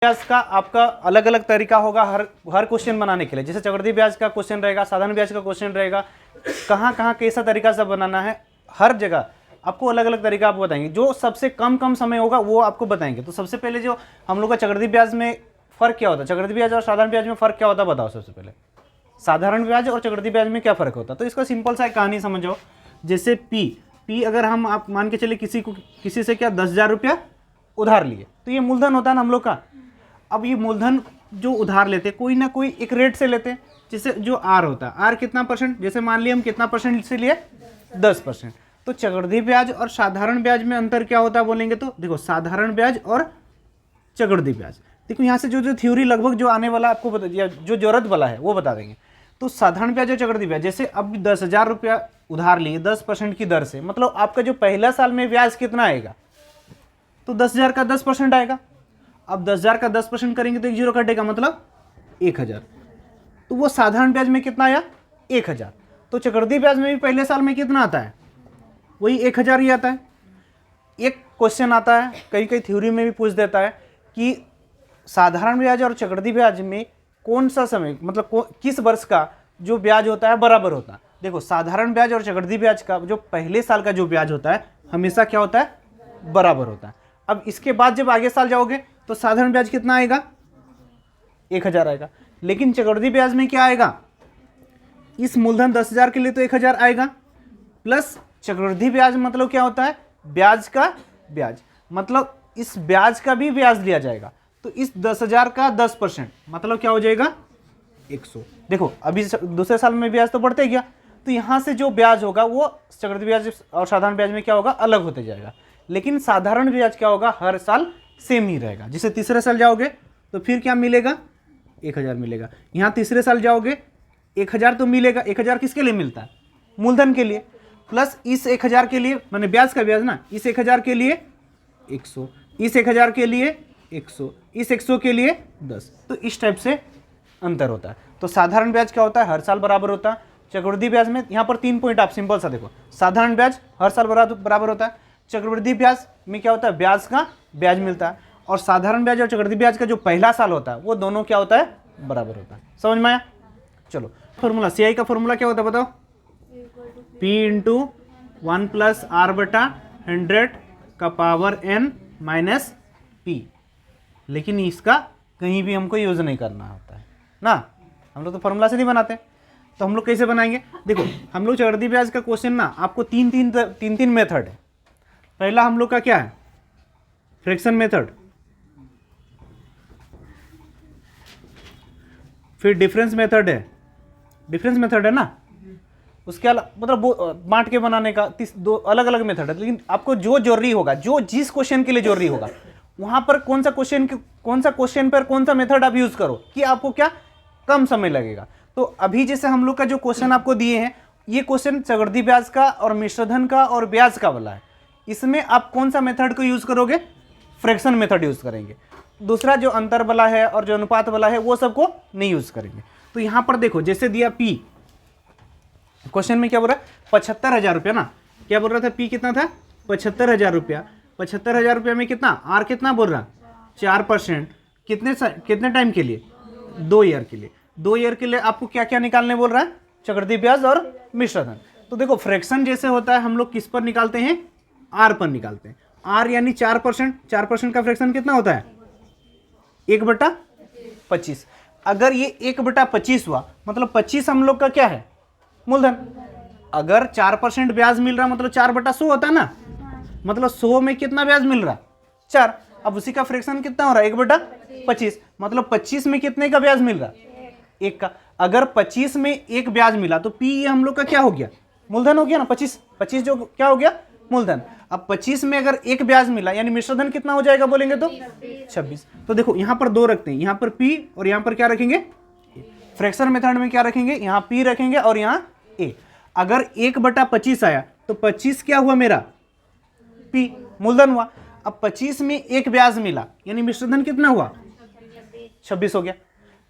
ब्याज का आपका अलग अलग तरीका होगा हर क्वेश्चन बनाने के लिए। जैसे चक्रवृद्धि ब्याज का क्वेश्चन रहेगा, साधारण ब्याज का क्वेश्चन रहेगा, कहाँ कहाँ कैसा तरीका से बनाना है, हर जगह आपको अलग अलग तरीका आपको बताएंगे। जो सबसे कम समय होगा वो आपको बताएंगे। तो सबसे पहले जो हम लोग का चक्रवृद्धि ब्याज में फ़र्क क्या होता है, चक्रवृद्धि ब्याज और साधारण ब्याज में फ़र्क क्या होता है बताओ। सबसे पहले साधारण ब्याज और चक्रवृद्धि ब्याज में क्या फ़र्क होता है, तो इसका सिंपल सा एक कहानी समझो। जैसे पी अगर हम आप मान के चले किसी से क्या 10,000 रुपया उधार लिए, तो ये मूलधन होता है ना हम लोग का। अब ये मूलधन जो उधार लेते कोई ना कोई एक रेट से लेते हैं, जैसे जो आर होता है, आर कितना परसेंट, जैसे मान लिया हम कितना परसेंट से लिए 10%। तो चक्रवृद्धि ब्याज और साधारण ब्याज में अंतर क्या होता है बोलेंगे तो देखो, साधारण ब्याज और चक्रवृद्धि ब्याज, देखो यहाँ से जो थ्योरी लगभग जो आने वाला आपको बता, जो जरूरत वाला है वो बता देंगे। तो साधारण ब्याज और चक्रवृद्धि ब्याज, जैसे अब 10,000 रुपया उधार लिए 10% की दर से, मतलब आपका जो पहला साल में ब्याज कितना आएगा, तो 10,000 का 10% आएगा। अब 10,000 का 10% करेंगे तो एक जीरो कटेगा, मतलब 1,000। तो वो साधारण ब्याज में कितना आया, 1,000। तो चक्रवृद्धि ब्याज में भी पहले साल में कितना आता है, वही 1,000 ही आता है। एक क्वेश्चन आता है, कई थ्योरी में भी पूछ देता है कि साधारण ब्याज और चक्रवृद्धि ब्याज में कौन सा समय, मतलब किस वर्ष का जो ब्याज होता है बराबर होता है। देखो, साधारण ब्याज और चक्रवृद्धि ब्याज का जो पहले साल का जो ब्याज होता है हमेशा क्या होता है, बराबर होता है। अब इसके बाद जब आगे साल जाओगे तो साधारण ब्याज कितना आएगा, 1,000 आएगा। लेकिन चक्रवृद्धि ब्याज में क्या आएगा, इस मूलधन 10,000 के लिए तो 1,000 आएगा, प्लस चक्रवृद्धि ब्याज मतलब क्या होता है, ब्याज का ब्याज, मतलब इस ब्याज का भी ब्याज दिया जाएगा। तो इस 10,000 का 10% मतलब क्या हो जाएगा, 100। देखो अभी दूसरे साल में ब्याज तो बढ़ते गया, तो यहाँ से जो ब्याज होगा वो चक्रवृद्धि ब्याज और साधारण ब्याज में क्या होगा, अलग होते जाएगा। लेकिन साधारण ब्याज क्या होगा, हर साल सेम ही रहेगा। जैसे तीसरे साल जाओगे तो फिर क्या मिलेगा, 1,000 मिलेगा। यहाँ तीसरे साल जाओगे 1,000 तो मिलेगा। 1,000 किसके लिए मिलता है, मूलधन के लिए, प्लस इस 1,000 के लिए, माने ब्याज का ब्याज ना, इस 1,000 के लिए 100, इस 1,000 के लिए 100, इस 100 के लिए 10। तो इस टाइप से अंतर होता है। तो साधारण ब्याज क्या होता है, हर साल बराबर होता है। चक्रवृद्धि ब्याज में यहाँ पर 3 पॉइंट आप सिंपल सा देखो, साधारण ब्याज हर साल बराबर होता है, चक्रवृद्धि ब्याज में क्या होता है, ब्याज का ब्याज मिलता है, और साधारण ब्याज और चक्रवृद्धि ब्याज का जो पहला साल होता है वो दोनों क्या होता है, बराबर होता है। समझ में आया। चलो फॉर्मूला, सीआई का फॉर्मूला क्या होता है बताओ, P इंटू 1 प्लस आर बटा 100 का पावर n माइनस पी। लेकिन इसका कहीं भी हमको यूज नहीं करना होता है ना, हम लोग तो फॉर्मूला से नहीं बनाते। तो हम लोग कैसे बनाएंगे, देखो हम लोग चक्रवृद्धि ब्याज का क्वेश्चन ना, आपको तीन मेथड है। पहला हम लोग का क्या है, फ्रैक्शन मेथड, फिर डिफरेंस मेथड है ना, उसके अलावा मतलब बांट के बनाने का 2 अलग अलग मेथड है। लेकिन आपको जो जरूरी होगा, जो जिस क्वेश्चन के लिए जरूरी होगा, वहां पर कौन सा क्वेश्चन पर कौन सा मेथड आप यूज करो कि आपको क्या कम समय लगेगा। तो अभी जैसे हम लोग का जो क्वेश्चन आपको दिए हैं, ये क्वेश्चन चक्रवृद्धि ब्याज का और मिश्रधन का और ब्याज का वाला है। इसमें आप कौन सा मेथड को यूज करोगे, फ्रैक्शन मेथड यूज करेंगे। दूसरा जो अंतर वाला है और जो अनुपात वाला है वो सबको नहीं यूज करेंगे। तो यहां पर देखो, जैसे दिया पी, क्वेश्चन में क्या बोल रहा है, 75,000 रुपया ना, क्या बोल रहा था, पी कितना था, 75,000 रुपया। 75,000 रुपया में कितना, आर कितना बोल रहा, 4%, कितने टाइम के लिए, 2 ईयर के लिए। 2 ईयर के लिए आपको क्या क्या निकालने बोल रहा है, चक्रवृद्धि ब्याज और मिश्रधन। तो देखो फ्रैक्शन जैसे होता है, हम लोग किस पर निकालते हैं, आर पर निकालते हैं। आर यानी 4%, 4% का फ्रैक्शन कितना होता है, 1/25। अगर ये 1/25 हुआ, मतलब 25 हम लोग का क्या है, मूलधन। अगर 4% ब्याज मिल रहा मतलब 4/100 होता है ना, मतलब 100 में कितना ब्याज मिल रहा, 4। अब उसी का फ्रैक्शन कितना हो रहा है, 1/25, मतलब 25 में कितने का ब्याज मिल रहा, 1 का। अगर 25 में 1 ब्याज मिला तो पी हम लोग का क्या हो गया, मूलधन हो गया ना, 25 जो क्या हो गया, मूलधन। अब 25 में अगर 1 ब्याज मिला यानी मिश्रधन कितना हो जाएगा बोलेंगे तो 26। तो देखो यहां पर 2 रखते हैं, यहां पर पी और यहां पर क्या रखेंगे, फ्रैक्शन मेथड में क्या रखेंगे, यहां पी रखेंगे और यहां ए। अगर 1/25 आया तो 25 क्या हुआ मेरा, पी, मूलधन हुआ। अब 25 में 1 ब्याज मिला यानी मिश्रधन कितना हुआ, 26 हो गया।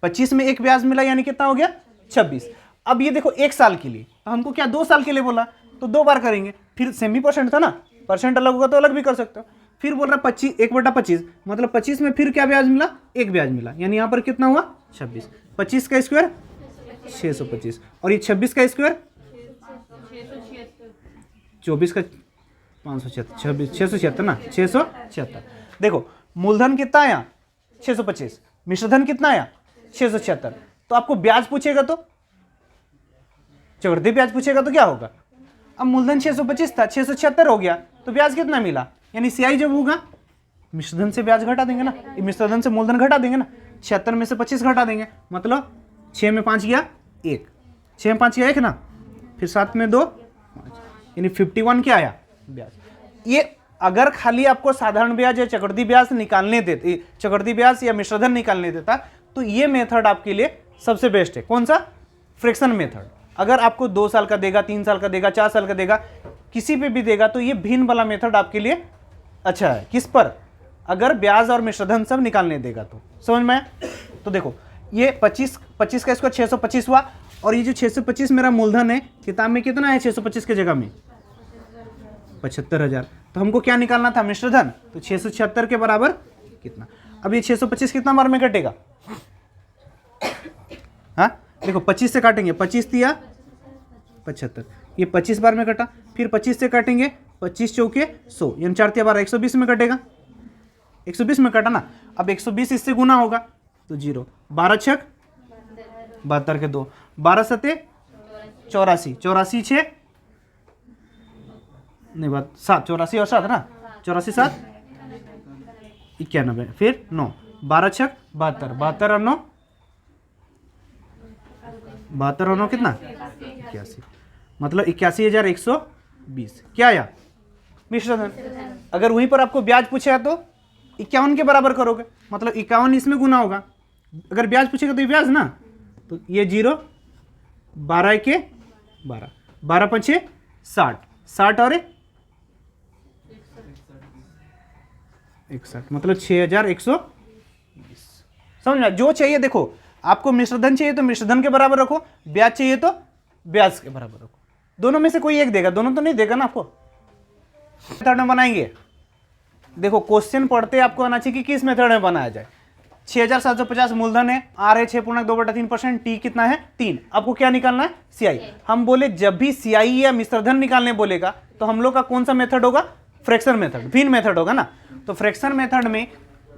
25 में 1 ब्याज मिला यानी कितना हो गया, 26। अब ये देखो 1 साल के लिए, हमको क्या 2 साल के लिए बोला, तो 2 बार करेंगे। फिर सेमी परसेंट था ना, परसेंट अलग होगा तो अलग भी कर सकते हो। फिर बोल रहा 25 1/25, मतलब 25 में फिर क्या ब्याज मिला, एक ब्याज मिला, यानी यहाँ पर कितना हुआ 26। 25 का स्क्वायर 625, और ये 26 का स्क्वायर 24 का 576, 676 ना, 676। देखो मूलधन कितना आया 625, मिश्रधन कितना आया 676। तो आपको ब्याज पूछेगा तो चक्रवृद्धि ब्याज पूछेगा तो क्या होगा, अब मूलधन 625 था 676 हो गया, तो ब्याज कितना मिला, यानी सीआई जब होगा मिश्रधन से ब्याज घटा देंगे ना, मिश्रधन से मूलधन घटा देंगे ना, 76 में से 25 घटा देंगे, मतलब 6 में 5 गया 1, 6 में 5 गया 1 ना, फिर 7 में 2 5, यानी 51 क्या आया ब्याज। ये अगर खाली आपको साधारण ब्याज या चक्रवृद्धि ब्याज निकालने देते, चक्रवृद्धि ब्याज या मिश्रधन निकालने देता, तो ये मेथड आपके लिए सबसे बेस्ट है। कौन सा, फ्रैक्शन मेथड। अगर आपको 2 साल का देगा, 3 साल का देगा, 4 साल का देगा, किसी पे भी देगा, तो ये भिन्न वाला मेथड आपके लिए अच्छा है। किस पर, अगर ब्याज और मिश्रधन सब निकालने देगा तो। समझ में आया? तो देखो ये 25 का स्क्वायर 625 हुआ, और ये जो 625 मेरा मूलधन है, किताब में कितना है 625 की जगह में 75,000। तो हमको क्या निकालना था, मिश्रधन, तो 676 के बराबर कितना। अब ये 625 कितना बार में कटेगा, हाँ देखो 25 से काटेंगे, 25 दिया 75, ये 25 बार में कटा, फिर 25 से काटेंगे, 25 चौके 100, यानी 4 12 120 में कटेगा, 120 में कटा ना। अब 120 इससे गुना होगा तो 0, 12 छक 72 के 2, 12 सते 84, 84 6 नहीं बात 7, 84 और 7 ना, 84 7 91, फिर 9, 12 छक 72, 72 और 9 कितना 81, मतलब 81,120 क्या आया मिश्रधन। अगर वहीं पर आपको ब्याज पूछेगा तो 51 के बराबर करोगे, मतलब 51 इसमें गुना होगा। अगर ब्याज पूछेगा तो ये ब्याज ना, तो ये 0, 12 के 12, 12 5 60, 60 और 61, मतलब 6,120। समझ में? जो चाहिए देखो, आपको मिश्रधन चाहिए तो मिश्रधन के बराबर रखो, ब्याज चाहिए तो ब्याज के बराबर रखो, दोनों में से कोई एक देगा, दोनों तो नहीं देगा ना आपको। मेथड में बनाएंगे, देखो क्वेश्चन पढ़ते आपको आना चाहिए कि किस मेथड में बनाया जाए। 6,750 मूलधन है, आर है 6.2/3%, टी कितना है 3, आपको क्या निकालना है सीआई। हम बोले जब भी सीआई या मिश्रधन निकालने बोलेगा तो हम लोग का कौन सा मेथड होगा, फ्रैक्शन मेथड, भिन्न मेथड होगा ना। तो फ्रैक्शन मेथड में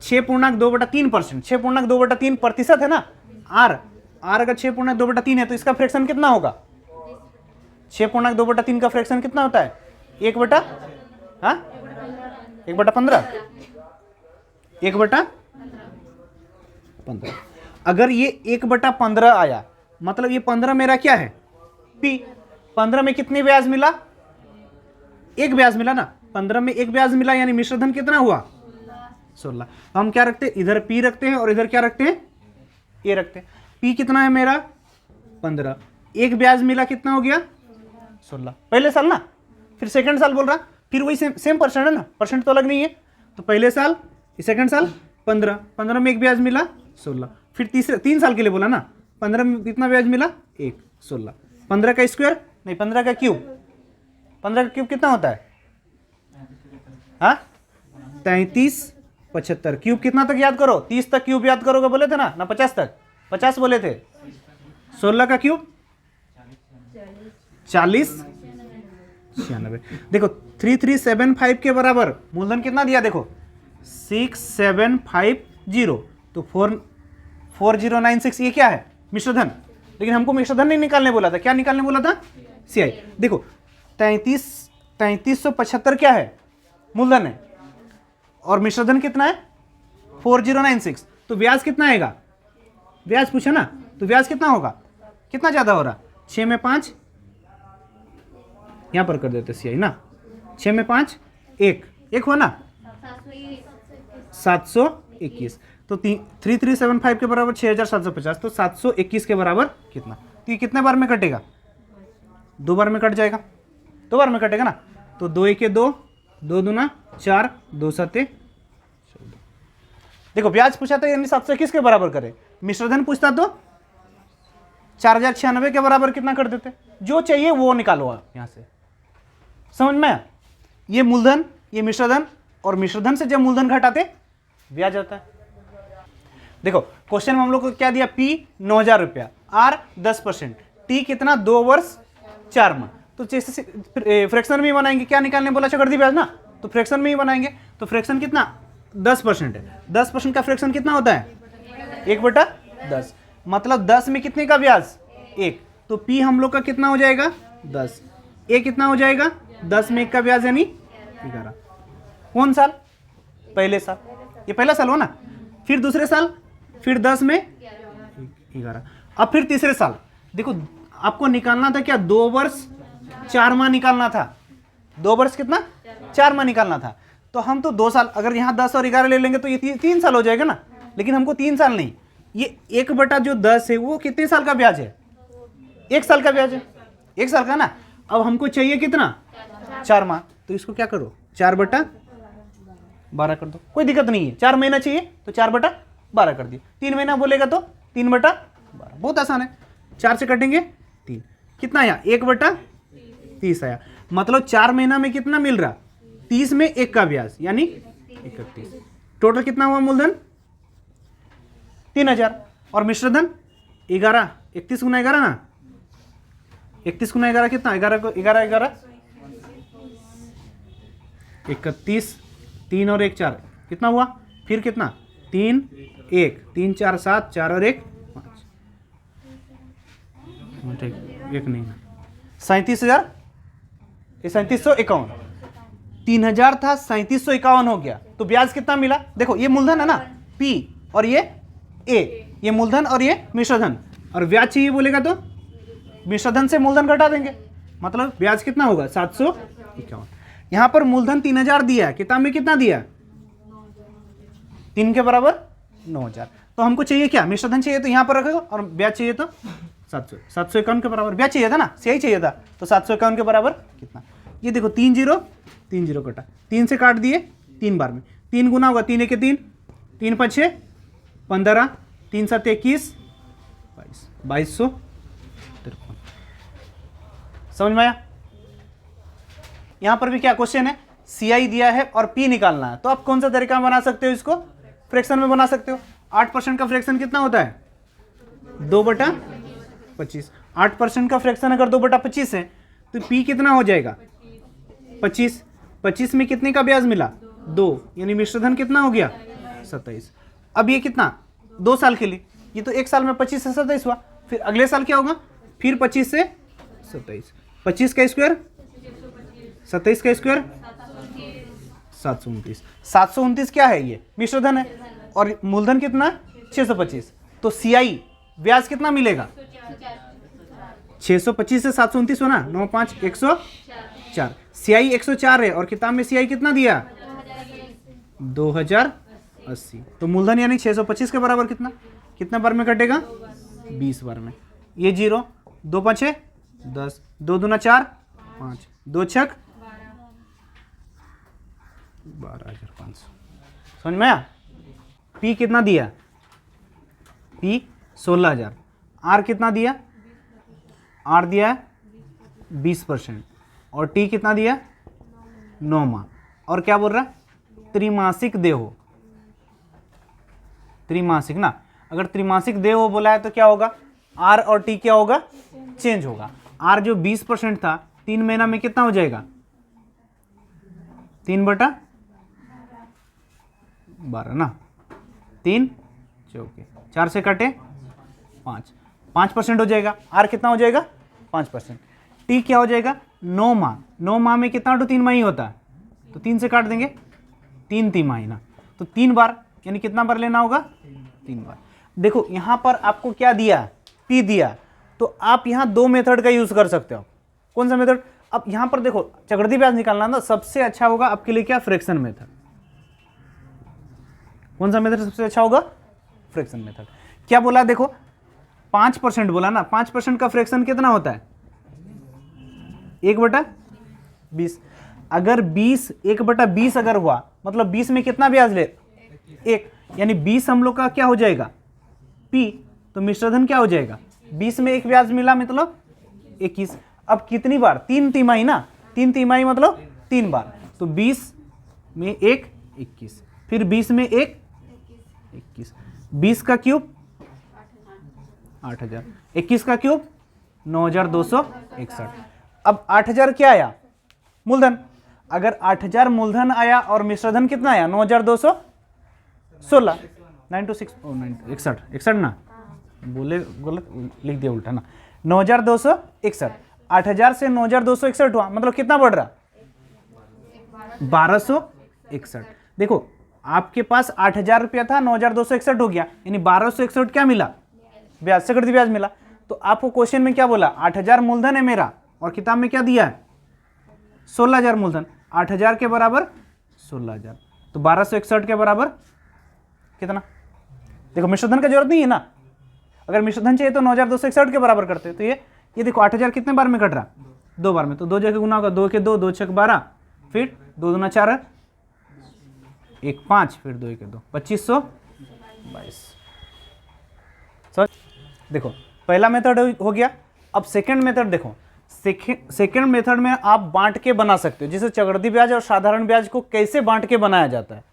6.2/3%, 6.2/3 प्रतिशत है ना, आर अगर 6.2/3 है तो इसका फ्रैक्शन कितना होगा, 6.2/3 का फ्रैक्शन कितना होता है 1/15, 1/15। अगर ये 1/15 आया, मतलब ये 15 मेरा क्या है पी, 15 में कितने ब्याज मिला, एक ब्याज मिला ना, 15 में एक ब्याज मिला, यानी मिश्रधन कितना हुआ 16। हम क्या रखते हैं, इधर पी रखते हैं और इधर क्या रखते हैं ए रखते हैं। पी कितना है मेरा 15, एक ब्याज मिला कितना हो गया 16, पहले साल ना, फिर सेकंड साल बोल रहा, फिर वही सेम परसेंट है ना, परसेंट तो अलग नहीं है। तो पहले साल, सेकंड साल 15, 15 में एक ब्याज मिला 16, फिर तीसरे 3 साल के लिए बोला ना, 15 में कितना ब्याज मिला 1, 16, 15 का स्क्वायर नहीं 15 का क्यूब, 15 का क्यूब कितना होता है, हाँ 33 75, क्यूब कितना तक याद करो, 30 तक क्यूब याद करोगे बोले थे ना 50 तक, 50 बोले थे। 16 का क्यूब 40 96, देखो 3375 के बराबर मूलधन कितना दिया, देखो 6750, तो 4096, ये क्या है मिश्रधन। लेकिन हमको मिश्रधन नहीं निकालने बोला था, क्या निकालने बोला था सीआई। देखो 3375 क्या है मूलधन है, और मिश्रधन कितना है 4096, तो ब्याज कितना आएगा, ब्याज पूछा ना, तो ब्याज कितना होगा, कितना ज्यादा हो रहा, 6 में 5, यहां पर कर देते सीआई ना, 6 में 5 एक हो ना 721, तो 3375 के बराबर 6750, तो 721 के बराबर कितना, तो ये कितने बार में कटेगा, 2 बार में कट जाएगा, 2 बार में कटेगा ना। तो 2 1 2, 2 दूना 4, 2 7 14। देखो ब्याज पूछा था यानी 721 के बराबर करे, मिश्रधन पूछता तो 4096 के बराबर कितना कर देते, जो चाहिए वो निकालो आप यहां से। समझ में, ये मूलधन, ये मिश्रधन, और मिश्रधन से जब मूलधन घटाते ब्याज आता है। देखो क्वेश्चन में हम लोग को क्या दिया, P 9,000 रुपया, R 10%, T कितना 2 वर्ष 4 माह। तो जैसे फ्रैक्शन में ही बनाएंगे, क्या निकालने बोला चक्रवृद्धि ब्याज ना, तो फ्रैक्शन में ही बनाएंगे। तो फ्रैक्शन कितना 10% है, 10% का फ्रैक्शन कितना होता है 1/10, मतलब 10 में कितने का ब्याज 1, तो P हम लोग का कितना हो जाएगा 10, A कितना हो जाएगा 10 में 1 का ब्याज यानी 11। कौन साल, पहले साल, ये पहला साल हो ना, फिर दूसरे साल, फिर 10 में 11, अब फिर तीसरे साल। देखो आपको निकालना था क्या 2 वर्ष 4 माह निकालना था, 2 वर्ष कितना 4 माह निकालना था। तो हम तो 2 साल, अगर यहाँ 10 और 11 ले लेंगे तो ये 3 साल हो जाएगा ना, लेकिन हमको 3 साल नहीं, ये 1/10 है वो कितने साल का ब्याज है 1 साल का ब्याज है, 1 साल का ना। अब हमको चाहिए कितना 4 माह, तो इसको क्या करो 4/12 कर दो, कोई दिक्कत नहीं है। 4 महीना चाहिए तो 4/12 कर दिए, 3 महीना बोलेगा तो 3/12, बहुत आसान है। 4 से कटेंगे 3, कितना आया 1/30 आया, मतलब 4 महीना में कितना मिल रहा 30 में 1 का ब्याज यानी 31। टोटल कितना हुआ मूलधन 3,000 और मिश्रधन 11, 31 गुना 11 ना, 31 गुना 11 कितना 11 को 11 31, 3 और 1 4 कितना हुआ, फिर कितना 3 1 3 4 7 4 और 1 5, एक नहीं 37,000, 3751, 3,000 था 3751 हो गया। तो ब्याज कितना मिला, देखो ये मूलधन है ना P और ये A, ये मूलधन और ये मिश्रधन, और ब्याज चाहिए बोलेगा तो मिश्रधन से मूलधन घटा देंगे, मतलब ब्याज कितना होगा 751। यहां पर मूलधन 3,000 दिया है, किताब में कितना दिया 3 के बराबर 9,000। तो हमको चाहिए क्या मिश्रधन चाहिए तो यहां पर रखेगा, और ब्याज चाहिए तो 751 के बराबर ब्याज चाहिए था ना, सही चाहिए था, तो 751 के बराबर कितना, ये देखो 3 0 3 0 कटा, 3 से काट दिए 3 बार में, 3 गुना होगा 3 1 3, 3 5 6 15, 3 7 21 22, 2253। समझ में आया। यहां पर भी क्या क्वेश्चन है, CI दिया है और P निकालना है, तो आप कौन सा तरीका बना सकते हो, इसको फ्रैक्शन में बना सकते हो। 8% का फ्रैक्शन कितना होता है 2/25, 8% का फ्रैक्शन अगर 2/25 है तो P कितना हो जाएगा 25, 25 में कितने का ब्याज मिला 2, यानी मिश्रधन कितना हो गया 27। अब ये कितना 2 साल के लिए, ये तो 1 साल में 25 से 27 हुआ, फिर अगले साल क्या होगा फिर 25 से 27, 25 का स्क्वायर 27 का स्क्वायर 729, 729 क्या है ये मिश्रधन है, और मूलधन कितना 625, तो CI ब्याज कितना मिलेगा 625 से 729 होना 9 5 104, CI 104 है और किताब में CI कितना दिया 2080, तो मूलधन यानी 625 के बराबर कितना, कितना बार में कटेगा 20 बार में, ये 0 2 5 10, 2 दूना 4 5, 2 छक 12,500। समझ में आया। P कितना दिया P 16,000, R कितना दिया R दिया है 20%, और T कितना दिया 9 माह, और क्या बोल रहा है त्रिमासिक दे हो, त्रिमासिक ना, अगर त्रिमासिक दे हो बोला है तो क्या होगा R और T क्या होगा चेंज होगा। R जो 20% था 3 महीना में कितना हो जाएगा 3/12 ना, 3 चौके 4 से कटे 5% हो जाएगा, R कितना हो जाएगा 5%, T क्या हो जाएगा 9 माह, 9 माह में कितना तो 3 माह ही होता है, तो 3 से काट देंगे 3 तिमाही ना, तो 3 बार यानी कितना बार लेना होगा 3 बार। देखो यहाँ पर आपको क्या दिया P दिया, तो आप यहाँ 2 मेथड का यूज कर सकते हो। कौन सा मेथड, अब यहाँ पर देखो चक्रवृद्धि ब्याज निकालना ना, सबसे अच्छा होगा आपके लिए क्या फ्रैक्शन मेथड। कौन सा मेथड सबसे अच्छा होगा फ्रैक्शन मेथड। क्या बोला देखो 5% बोला ना, 5% का फ्रैक्शन कितना होता है 1/20, अगर 20 1/20 अगर हुआ मतलब 20 में कितना ब्याज ले 1, यानी 20 हम लोग का क्या हो जाएगा P, तो मिश्रधन क्या हो जाएगा 20 में 1 ब्याज मिला मतलब 21। अब कितनी बार 3 तिमाही ना, 3 तिमाही मतलब 3 बार, तो 20 में 1 21, फिर 20 में 1 21, 20 का क्यूब 8000, 21 का क्यूब 9261। अब 8000 क्या आया? मूलधन। अगर 8000 मूलधन आया और मिश्रधन कितना आया? 9216, 926 61 61 ना, बोले गलत लिख दिया उल्टा ना, 9261। 8000 से 9261 हुआ, मतलब कितना बढ़ रहा? 1261। देखो आपके पास 8000 रुपया था, 9261 हो गया, यानी 1261 क्या मिला? ब्याज, चक्रवृद्धि ब्याज मिला। तो आपको क्वेश्चन में क्या बोला? 8000 मूलधन है मेरा, और किताब में क्या दिया है? 16000 मूलधन। 8000 के बराबर 16000, तो 1261 के बराबर कितना? देखो मिश्रधन का जरूरत नहीं है ना, अगर मिश्रधन चाहिए तो 9261 के बराबर करते हैं। तो ये देखो 8000 कितने बार में कट रहा? 2 बार में, तो 2 जगह गुना होगा, 2 के 2, 2 छक 12, फिर 2 दूना 4, 1 5, फिर 2 के 2, 2522। सर देखो पहला मेथड हो गया। अब सेकंड मेथड देखो, सेकंड मेथड में आप बांट के बना सकते हो, जैसे चक्रवृद्धि ब्याज और साधारण ब्याज को कैसे बांट के बनाया जाता है।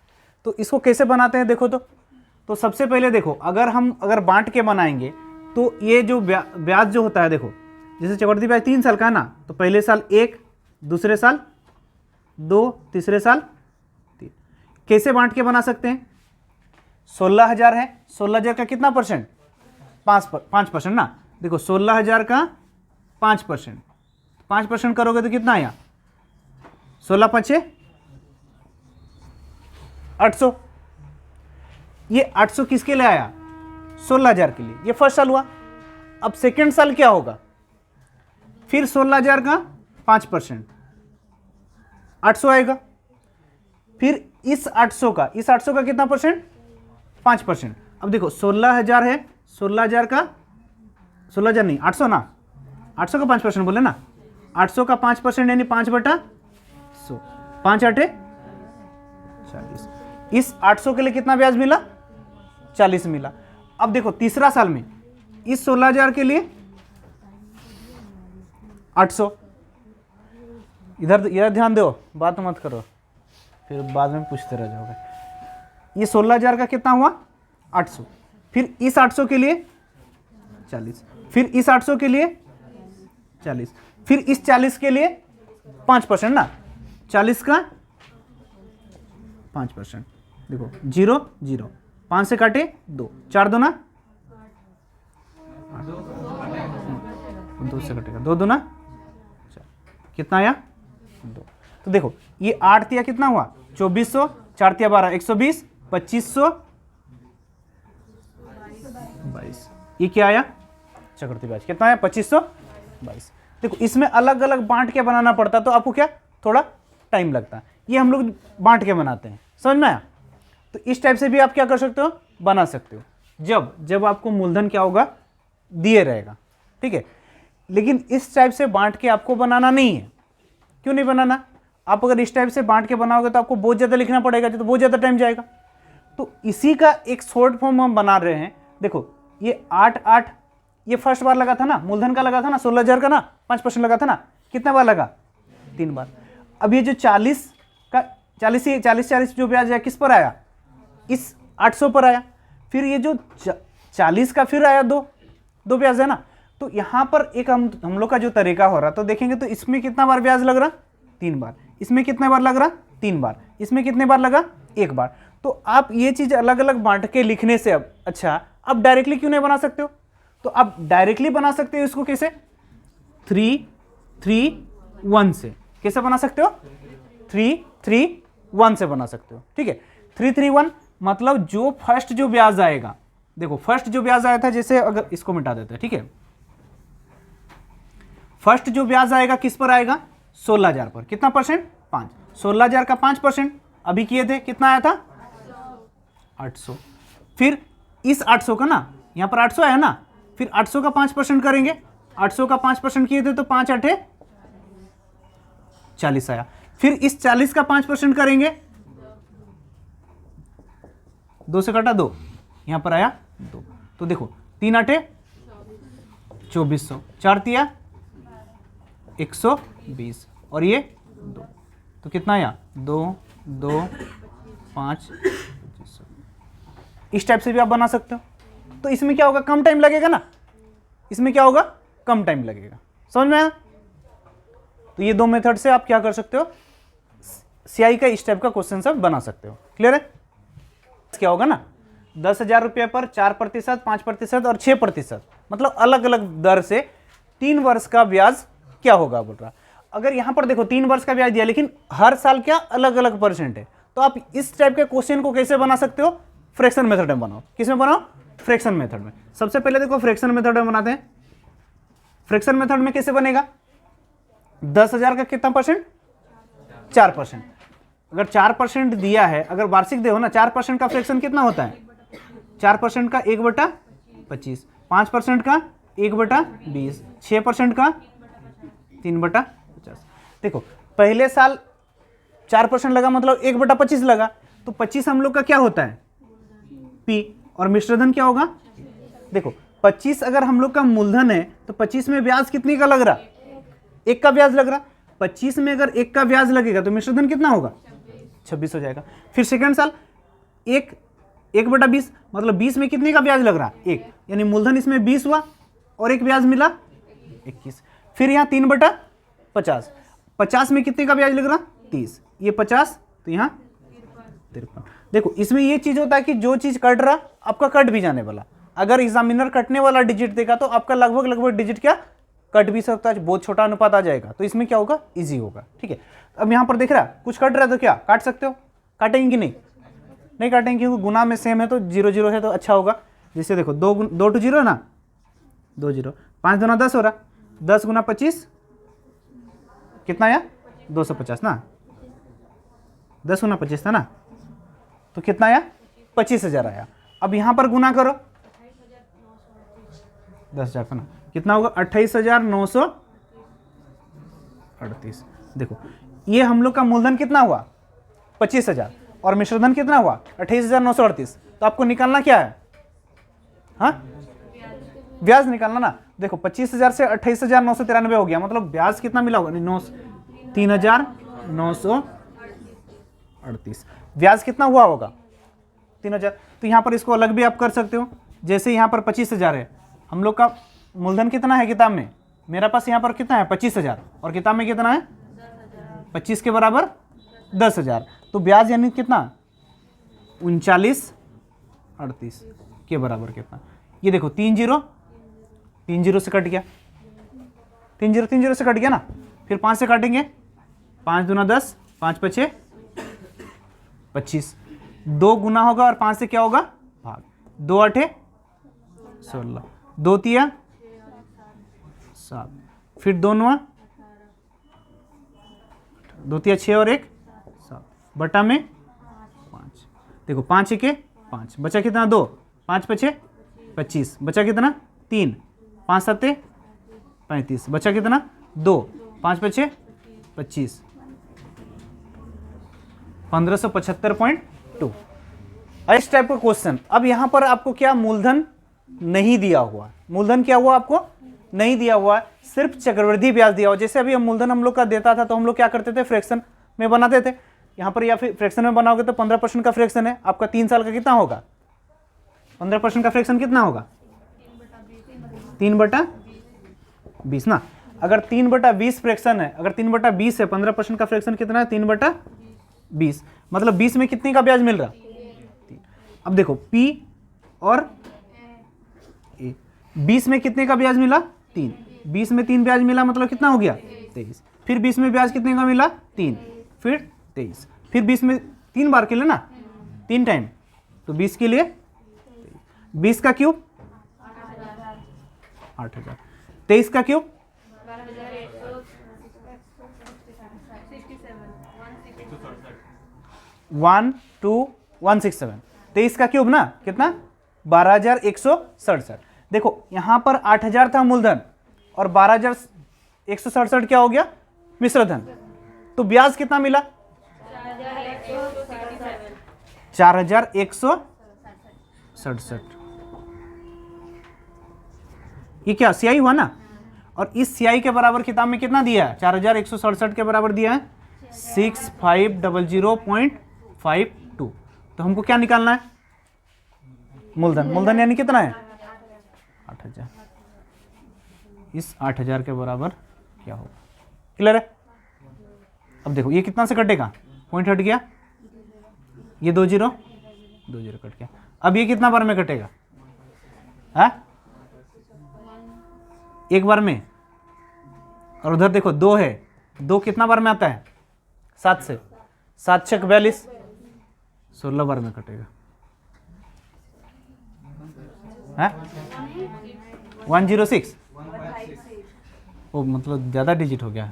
तो इसको कैसे बनाते हैं देखो, तो सबसे पहले देखो, अगर बांट के बनाएंगे तो ये जो ब्याज जो होता है, देखो जैसे चक्रवृद्धि ब्याज 3 साल का है ना, तो पहले साल 1, दूसरे साल 2, तीसरे साल 3। कैसे बांट के बना सकते हैं? 16000 है, 16000 का कितना परसेंट? 5% ना। देखो 16000 का 5%, 5% करोगे तो कितना आया? 16 5 800। ये 800 किसके लिए आया? 16000 के लिए। ये फर्स्ट साल हुआ। अब सेकेंड साल क्या होगा? फिर 16000 का 5%, 800 आएगा। फिर इस 800 का कितना परसेंट? 5%। अब देखो 16000 है, 16000 का 16000 नहीं, 800 ना, 800 का 5% बोले ना, 800 का 5% यानी 5/100, 5 8 40। इस 800 के लिए कितना ब्याज मिला? 40 मिला। अब देखो तीसरा साल में इस 16000 के लिए 800। इधर ध्यान दो, बात मत करो, फिर बाद में पूछते रह जाओगे। ये 16000 का कितना हुआ? 800। फिर इस 800 के लिए 40, फिर इस 800 के लिए 40, फिर इस 40 के लिए 5% ना, 40 का 5%। देखो 0 0, 5 से काटे 2, 4 2 ना, 2 से कटेगा 2 2 ना, कितना आया? 2। तो देखो ये 8 तिया कितना हुआ? 2400, 4 तिया 12, 120, 2522। ये क्या आया? चक्रवृद्धि ब्याज कितना आया? 2522। देखो इसमें अलग अलग बांट के बनाना पड़ता, तो आपको क्या थोड़ा टाइम लगता है। ये हम लोग बांट के बनाते हैं, समझ में आया? तो इस टाइप से भी आप क्या कर सकते हो? बना सकते हो, जब आपको मूलधन क्या होगा? दिए रहेगा, ठीक है। लेकिन इस टाइप से बांट के आपको बनाना नहीं है। क्यों नहीं बनाना? आप अगर इस टाइप से बांट के बनाओगे तो आपको बहुत ज़्यादा लिखना पड़ेगा, तो बहुत ज़्यादा टाइम जाएगा। तो इसी का एक शॉर्ट फॉर्म हम बना रहे हैं। देखो ये 8 8, ये फर्स्ट बार लगा था ना, मूलधन का लगा था ना, 16000 का ना, 5% लगा था ना, कितना बार लगा? 3 बार। अब ये जो 40 का 40 जो ब्याज आया किस पर आया? इस 800 पर आया। फिर ये जो 40 का फिर आया, दो ब्याज है ना। तो यहाँ पर एक हम लोग का जो तरीका हो रहा, तो देखेंगे तो इसमें कितना बार ब्याज लग रहा? 3 बार। इसमें कितने बार लग रहा? 3 बार। इसमें कितने बार लगा? 1 बार। तो आप ये चीज़ अलग अलग बांट के लिखने से अब डायरेक्टली क्यों नहीं बना सकते हो? तो आप डायरेक्टली बना सकते हो इसको कैसे? 3 3 1 से। कैसे बना सकते हो? 3 3 1 से बना सकते हो, ठीक है। 3 3 1 मतलब जो फर्स्ट जो ब्याज आएगा, देखो फर्स्ट जो ब्याज आया था, जैसे अगर इसको मिटा देते हैं, ठीक है। फर्स्ट जो ब्याज आएगा किस पर आएगा? 16000 पर। कितना परसेंट? 5। 16000 का 5% अभी किए थे, कितना आया था? 800। फिर इस 800 का ना, यहां पर 800 आया ना, फिर 800 का 5% करेंगे। 800 का 5% किए थे तो 5 8 40 आया। फिर इस 40 का 5% करेंगे, 2 से कटा 2, यहां पर आया 2। तो देखो 3 8 2400, 4 तिया 120, और ये 2, तो कितना आया? 2 2 5, इस टाइप से भी आप बना सकते हो। तो इसमें क्या होगा, कम टाइम लगेगा ना, इसमें क्या होगा, कम टाइम लगेगा। समझ में आया? तो ये दो मेथड से आप क्या कर सकते हो, सीआई का इस टाइप का क्वेश्चन सब बना सकते हो। क्लियर है? क्या होगा ना, 10,000 रुपये पर 4%, 5% और 6%, मतलब अलग अलग दर से 3 वर्ष का ब्याज क्या होगा बोल रहा। अगर यहां पर देखो 3 वर्ष का ब्याज दिया, लेकिन हर साल क्या अलग अलग परसेंट है, तो आप इस टाइप के क्वेश्चन को कैसे बना सकते हो, फ्रैक्शन मेथड में बनाओ। किसमें बनाओ? फ्रैक्शन मेथड में। सबसे पहले देखो फ्रैक्शन मेथड में बनाते हैं। फ्रैक्शन मेथड में कैसे बनेगा, 10,000 का कितना परसेंट, 4%। अगर 4% दिया है, अगर वार्षिक दे हो ना, 4% का फ्रैक्शन कितना होता है, 4% का 1/25, 5% का 1/20, 6% का 3/50। देखो पहले साल 4% लगा, मतलब 1/25 लगा, तो 25 हम लोग का क्या होता है, पी, और मिश्रधन क्या होगा। देखो 25 अगर हम लोग का मूलधन है, तो 25 में ब्याज कितने का लग रहा, 1 का ब्याज लग रहा। 25 में अगर 1 का ब्याज लगेगा तो मिश्रधन कितना होगा, 26 हो जाएगा। फिर सेकंड साल 1/20, मतलब 20 में कितने का ब्याज लग रहा, 1, यानी मूलधन इसमें 20 हुआ और 1 ब्याज मिला 21। फिर यहाँ 3/50, 50 में कितने का ब्याज लग रहा, 30, ये 50, तो यहाँ 53। देखो इसमें ये चीज होता है कि जो चीज कट रहा आपका कट भी जाने वाला। अगर एग्जामिनर कटने वाला डिजिट देगा तो आपका लगभग डिजिट क्या कट भी सकता है, बहुत छोटा अनुपात आ जाएगा, तो इसमें क्या होगा, इजी होगा। ठीक है, अब यहाँ पर देख रहा कुछ कट रहा है तो क्या काट सकते हो, काटेंगे कि नहीं, नहीं काटेंगे क्योंकि गुना में सेम है, तो 0 0 है तो अच्छा होगा। जैसे देखो 2 to 0 ना, 2 0, 5 दूना 10 हो रहा, 10 गुना 25 कितना आया, 250 ना, 10 गुना 25 था ना, तो कितना आया, 25,000 आया। अब यहां पर गुना करो 10,000 का ना, कितना होगा, 28,938। देखो ये हम लोग का मूलधन कितना हुआ, 25,000, और मिश्रधन कितना हुआ, 28,938। तो आपको निकालना क्या है, हाँ ब्याज निकालना ना। देखो 25,000 से 28,993 हो गया, मतलब ब्याज कितना मिला होगा, 3,938। ब्याज कितना हुआ होगा, 3,000। तो यहाँ पर इसको अलग भी आप कर सकते हो। जैसे यहाँ पर 25,000 है, हम लोग का मूलधन कितना है किताब में, मेरा पास यहाँ पर कितना है 25,000, और किताब में कितना है 25 के बराबर 10,000, तो ब्याज यानी कितना 39,38 के बराबर कितना। ये देखो 3 0 से कट गया, 3 0 से कट गया ना। फिर 5 से काटेंगे, 5 दूना 10, 5 5 25, 2 गुना होगा और 5 से क्या होगा भाग, 2 8 16, 2 3 7, फिर 2 9 2 3 6 और 1 7, बटा में 5। देखो 5 1 5, बचा कितना 2, 5 5 25, बचा कितना 3, 5 7 35, बचा कितना 2, 5 5 25, 1575.2। इस टाइप का क्वेश्चन। अब यहां पर आपको क्या मूलधन नहीं दिया हुआ, मूलधन क्या हुआ आपको नहीं दिया हुआ, सिर्फ चक्रवृद्धि ब्याज दिया हुआ। जैसे अभी हम मूलधन हम लोग का देता था तो हम लोग क्या करते थे, फ्रैक्शन में बनाते थे। यहां पर या फिर फ्रैक्शन में बनाओगे तो 15% का फ्रैक्शन है आपका, 3 साल का कितना होगा, 15% का फ्रैक्शन कितना होगा, 3/20 ना। अगर 3/20 फ्रैक्शन है, अगर 3/20 है, 15% का फ्रैक्शन कितना है 3/20, मतलब 20 में कितने का ब्याज मिल रहा। अब देखो P और A, 20 में कितने का ब्याज मिला 3, 20 में 3 ब्याज मिला, मतलब कितना हो गया 23। फिर 20 में ब्याज कितने का मिला 3, फिर 23, फिर 20 में 3 बार के लिए ना, 3 टाइम, तो 20 के लिए 20 का क्यूब 8,000, 23 का क्यूब 12167, 23 का क्यूब ना कितना 12,167। देखो यहां पर 8,000 था मूलधन और 12,167 क्या हो गया मिश्रधन, तो ब्याज कितना मिला 4,167। ये क्या सीआई हुआ ना, और इस सीआई के बराबर किताब में कितना दिया है, 4,167 के बराबर दिया है 6500.52। तो हमको क्या निकालना है, मूलधन। मूलधन यानी कितना है 8,000। इस 8,000 के बराबर क्या होगा, क्लियर है। अब देखो ये कितना से कटेगा, पॉइंट हट गया, ये 2 जीरो कट गया। अब ये कितना बार में कटेगा, है एक बार में, और उधर देखो 2 है, 2 कितना बार में आता है 7 से, 7 छक 42, 16 बार में कटेगा, है 106। ओ मतलब ज़्यादा डिजिट हो गया,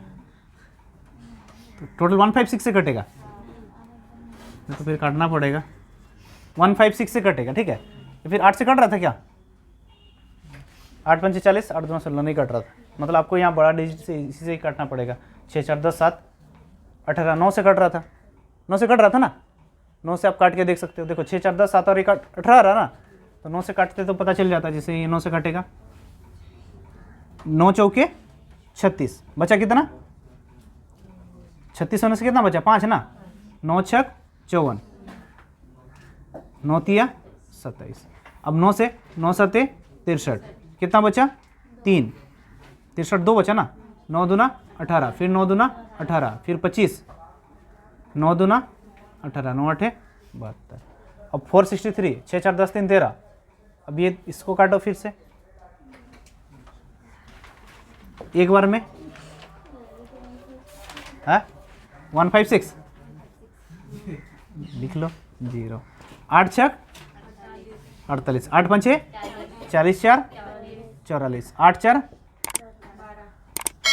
तो टोटल 156 से कटेगा, तो फिर काटना पड़ेगा, 156 से कटेगा, ठीक है। तो फिर 8 से कट रहा था क्या, 8 पंचे 40, 8 2 16 नहीं कट रहा था, मतलब आपको यहाँ बड़ा डिजिट से इसी से ही काटना पड़ेगा। 6 4 10 7 18, 9 से कट रहा था, 9 से कट रहा था ना, 9 से आप काट के देख सकते हो। देखो 6 4 10 7 और 1 18 रहा ना, तो 9 से काटते तो पता चल जाता, जैसे ये 9 से कटेगा, 9 चौके 36, बचा कितना 36 होने से कितना बचा 5 ना, 9 छक 54, 9 तिया 27। अब 9 से 9 सते 63, कितना बचा 3, 63 2 बचा ना, 9 दूना 18, फिर 9 दूना 18, फिर 25, 9 दूना 18, 9 8 72। अब 463, 6 4 10 3 13। अब ये इसको काटो फिर से एक बार में, है 156 लिख लो 0, 8 छक 48, 8 पंचे 40 4 44, 8 4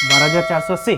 12,480।